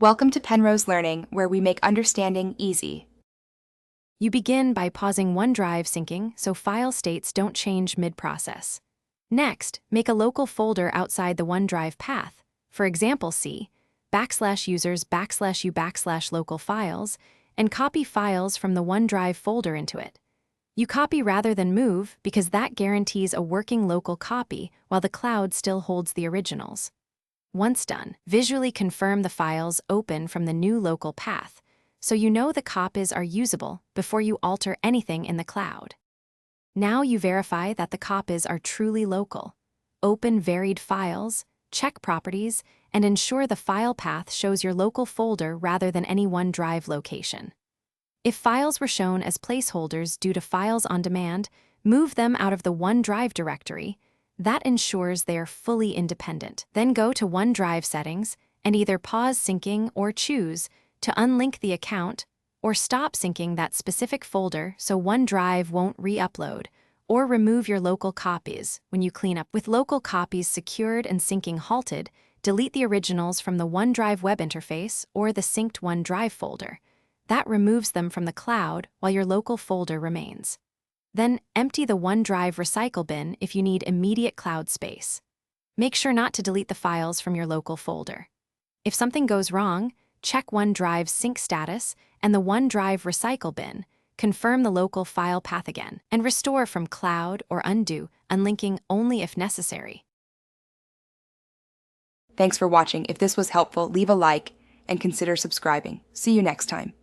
Welcome to Penrose Learning, where we make understanding easy. You begin by pausing OneDrive syncing so file states don't change mid-process. Next, make a local folder outside the OneDrive path, for example C, \users\u/local files, and copy files from the OneDrive folder into it. You copy rather than move because that guarantees a working local copy while the cloud still holds the originals. Once done, visually confirm the files open from the new local path, so you know the copies are usable before you alter anything in the cloud. Now you verify that the copies are truly local. Open varied files, check properties, and ensure the file path shows your local folder rather than any OneDrive location. If files were shown as placeholders due to files on demand, move them out of the OneDrive directory. That ensures they are fully independent. Then go to OneDrive settings and either pause syncing or choose to unlink the account or stop syncing that specific folder so OneDrive won't re-upload, or remove your local copies when you clean up. With local copies secured and syncing halted, delete the originals from the OneDrive web interface or the synced OneDrive folder. That removes them from the cloud while your local folder remains. Then empty the OneDrive recycle bin if you need immediate cloud space. Make sure not to delete the files from your local folder. If something goes wrong, check OneDrive's sync status and the OneDrive recycle bin, confirm the local file path again, and restore from cloud or undo, unlinking only if necessary. Thanks for watching. If this was helpful, leave a like and consider subscribing. See you next time.